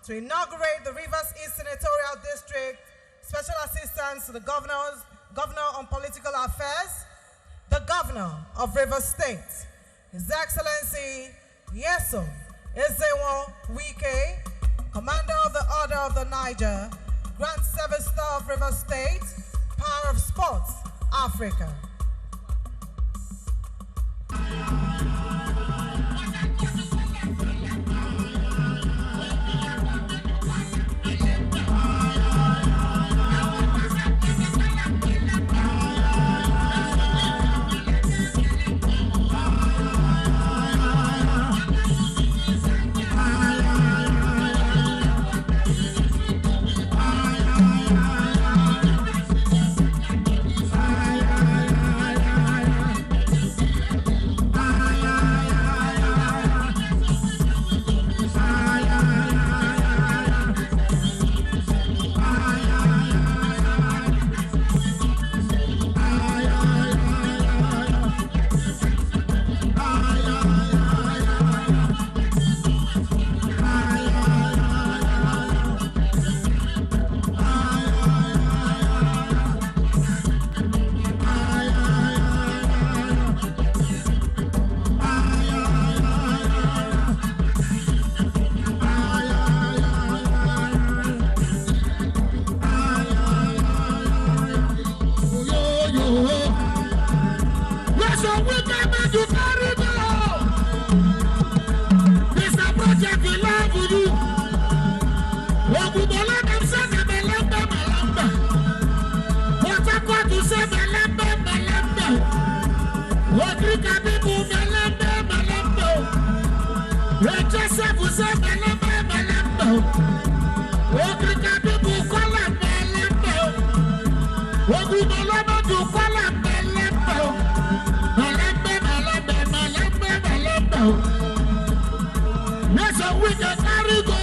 to inaugurate the Rivers East Senatorial District Special Assistant to the Governor on Political Affairs, the Governor of Rivers State, His Excellency Nyesom Ezenwo Wike, Commander of the Order of the Niger, Grand Service Star of Rivers State, Power of Sports, Africa. Nyesom Wike carry go.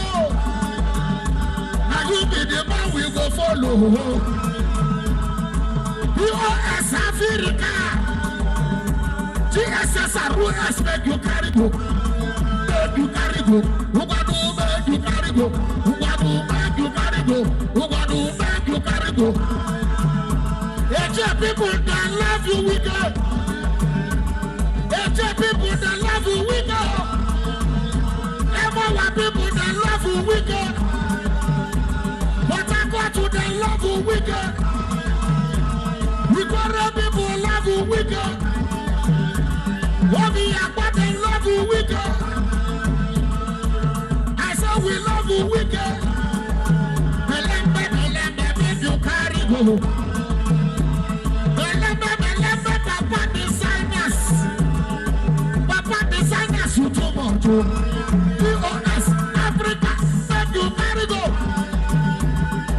Now you be the man we go follow. POS Africa. GSSRUS make you carry go. Make you carry go. Who gonna make you carry go? Who gonna make you carry go? Who gonna make you carry go? People that love you, we go. People that love you, we go. Everyone people that love you, we go. But I got to the love you, we go. We got people love you, we go. What we are about to love you, we go. I said we love you, we go. Make you carry go. POS Africa, make you carry go.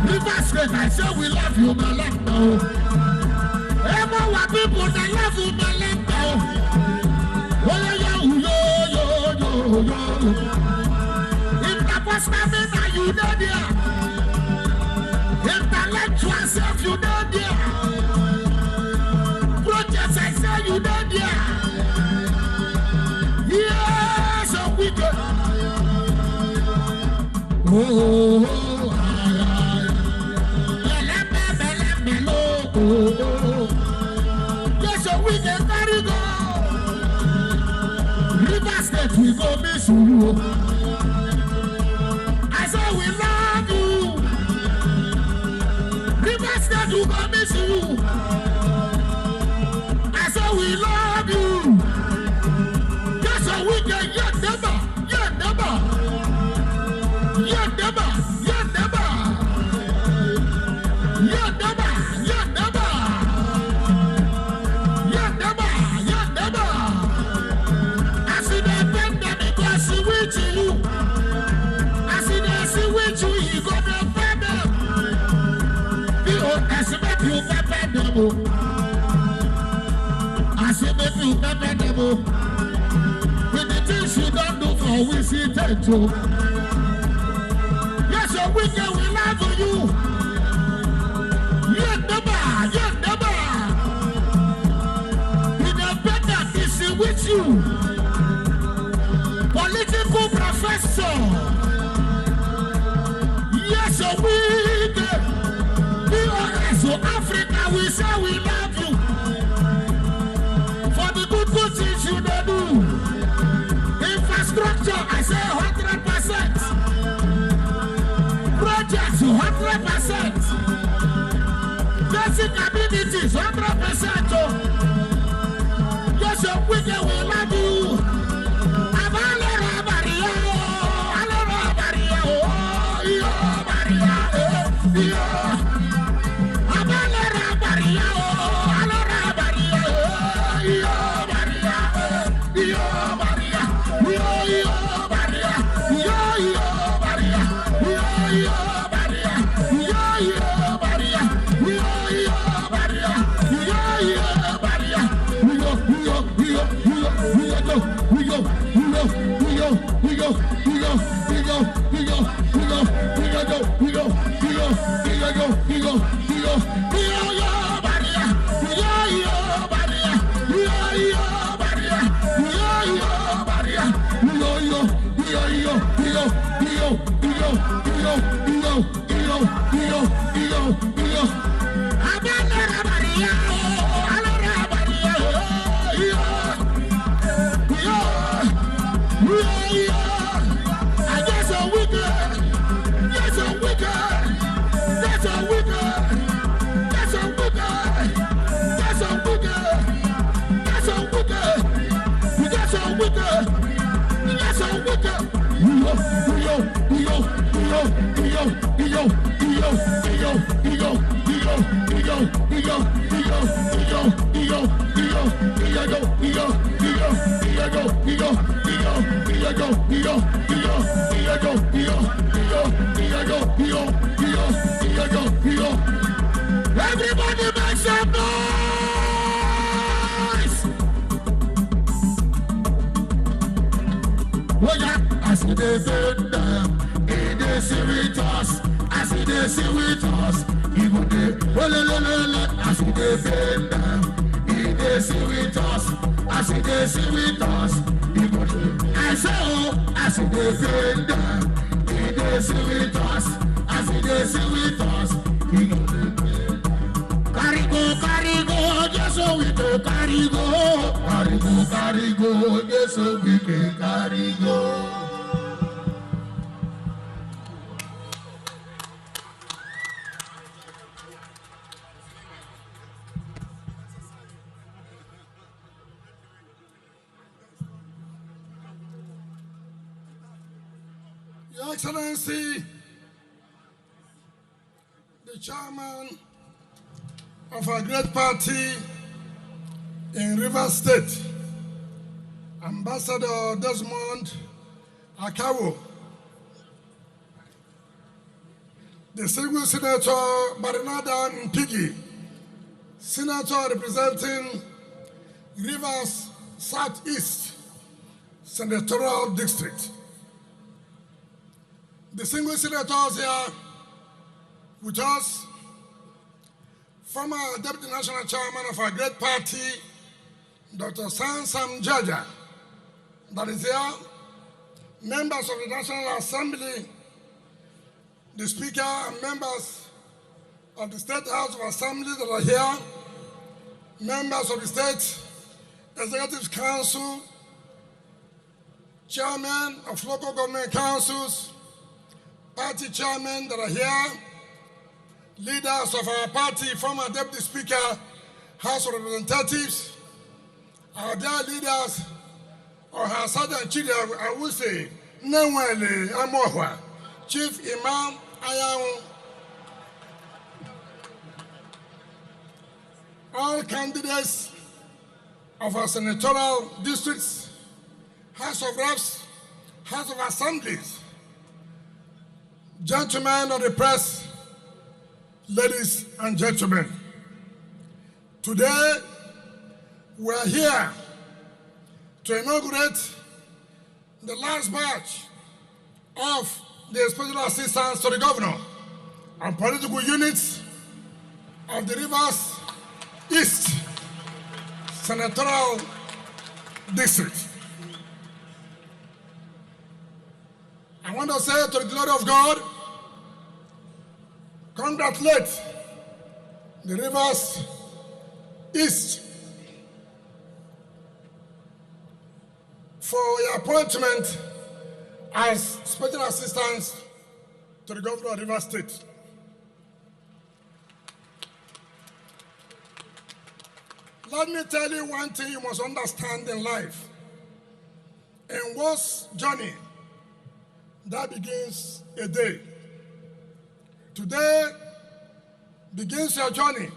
Rivers State, I say we love you, my love now. Everyone people that love you, my love now. Oh yo. If the first time you know there, intellectual self you know there, projects I say you know there. Nyesom Wike carry go. Rivers State we go miss you. I say we love you. Rivers State we go miss you. I say we love you. Nyesom Wike yet never. I say make you pepper them with the things you don't do for we see that too. Nyesom Wike we love you. You're never. We the better this with you. Political professor. Everybody make some noise! Oh yeah, I see they bend them, they see with us. I see they see with us. Even they, I see they bend them, they see with us. I see they see with us. Even they, I say oh, I see they bend them, they see with us. I see they see with us. Even they. Carry go, yes, so we go, carry go, yes, so we can carry go. Your Excellency, the chairman of a great party in Rivers State, Ambassador Desmond Akawo, the single Senator Barinada Mpigi, Senator representing Rivers Southeast Senatorial District, the single senators here with us, former Deputy National Chairman of our great party, Dr. Sam Jaja, that is here, members of the National Assembly, the Speaker and members of the State House of Assembly that are here, members of the State Executive Council, chairmen of local government councils, party chairmen that are here, leaders of our party, former Deputy Speaker, House of Representatives, our dear leaders of our Southern Chile, I would say, Nwele Amohwa, Chief Imam Ayahu, all candidates of our senatorial districts, House of Reps, House of Assemblies, gentlemen of the press, ladies and gentlemen, today we are here to inaugurate the last batch of the special assistance to the governor and political units of the Rivers East Senatorial District. I want to say to the glory of God, congratulate the Rivers East for your appointment as special assistants to the governor of Rivers State. Let me tell you one thing you must understand in life. In one's journey, that begins a day. Today begins your journey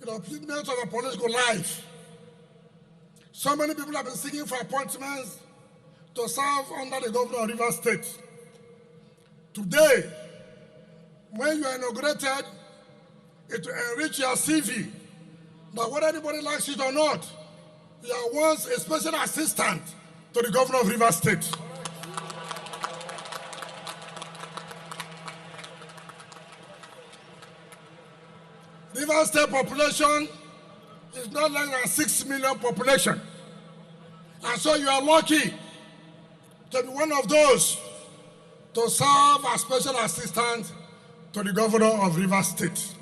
in the upliftment of a political life. So many people have been seeking for appointments to serve under the governor of Rivers State. Today, when you are inaugurated, it will enrich your CV that whether anybody likes it or not, you are once a special assistant to to the governor of Rivers State. Rivers State population is not less than 6 million population. And so you are lucky to be one of those to serve as special assistant to the governor of Rivers State.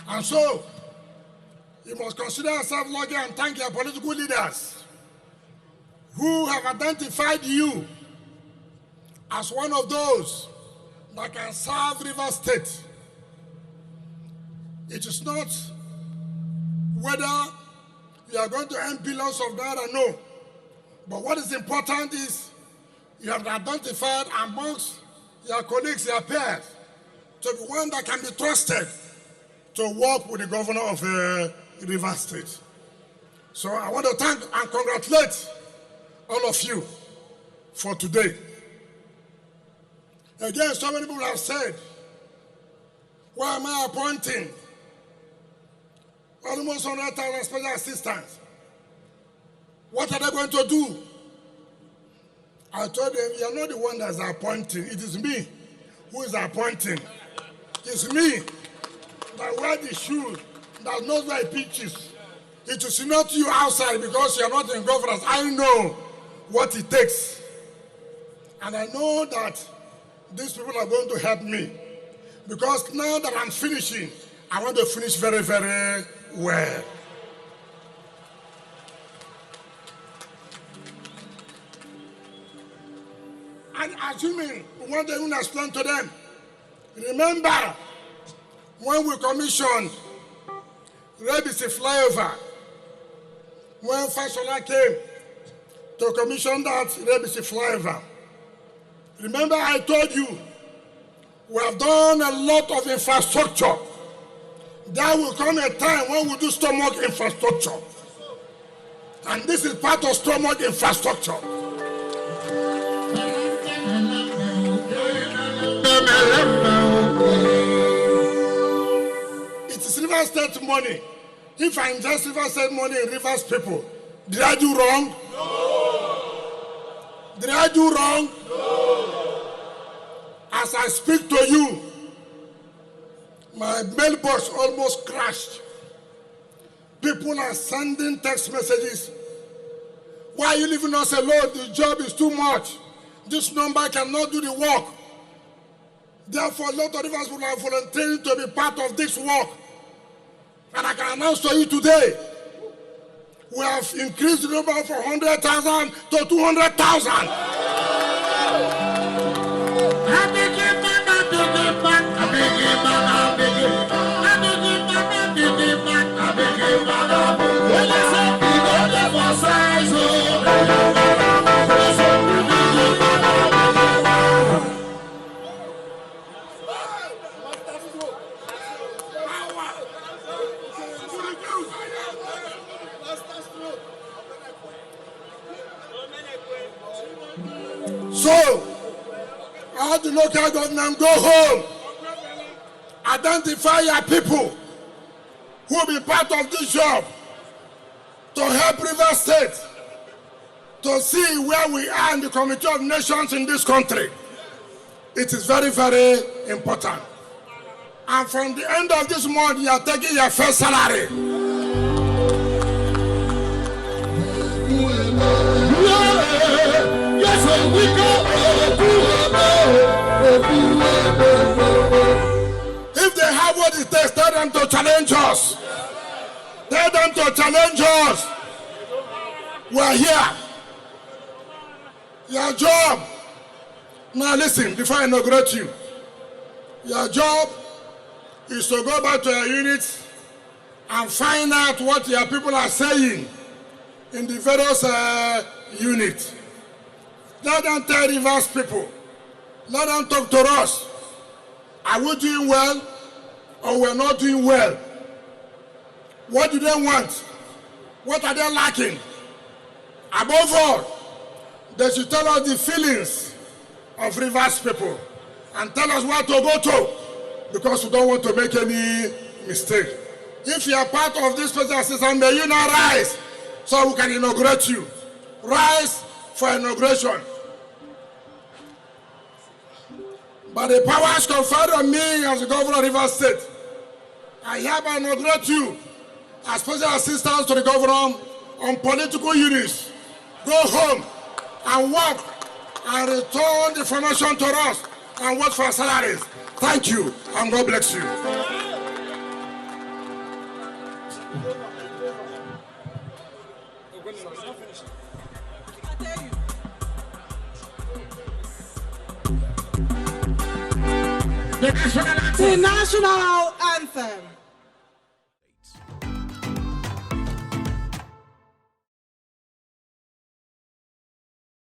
And so, you must consider yourself lucky and thank your political leaders who have identified you as one of those that can serve Rivers State. It is not whether you are going to earn billions of naira, no. But what is important is you have identified amongst your colleagues, your peers, to be one that can be trusted to work with the governor of Rivers State. So I want to thank and congratulate all of you for today. Again, so many people have said, why am I appointing almost 100,000 special assistants? What are they going to do? I told them, you're not the one that's appointing. It is me who is appointing. It's me that wear the shoes, that knows where it pitches. It is not you outside because you're not in governance. I know what it takes. And I know that these people are going to help me. Because now that I'm finishing, I want to finish very, very well. And assuming we want to even explain to them, remember when we commissioned Rivers East flyover, when Fashola came to commission that Rivers East flyover, remember I told you we have done a lot of infrastructure. There will come a time when we do stomach infrastructure. And this is part of stomach infrastructure. It is Rivers State money. If I invest Rivers State money in Rivers people, did I do wrong? No. Did I do wrong? No. As I speak to you, my mailbox almost crashed. People are sending text messages. Why are you leaving us alone? The job is too much. This number cannot do the work. Therefore, a lot of Rivers people are volunteering to be part of this work. And I can announce to you today, we have increased the number from 100,000 to 200,000. So, all the local government go home, identify your people who will be part of this job to help Rivers State to see where we are in the Committee of Nations in this country. It is very, very important. And from the end of this month, you are taking your first salary. If they have what it takes, tell them to challenge us. Tell them to challenge us. We are here. Your job. Now listen, before I inaugurate you. Your job is to go back to your units and find out what your people are saying in the various units. Let them tell Rivers people. Let them talk to us. Are we doing well or we're not doing well? What do they want? What are they lacking? Above all, they should tell us the feelings of Rivers people and tell us where to go to, because we don't want to make any mistake. If you are part of this special assistance, may you now rise so we can inaugurate you. Rise for inauguration. By the powers conferred on me as the governor of Rivers State, I hereby inaugurate you as special assistants to the governor on political units. Go home and work and return the information to us and wait for our salaries. Thank you, and God bless you. The national anthem.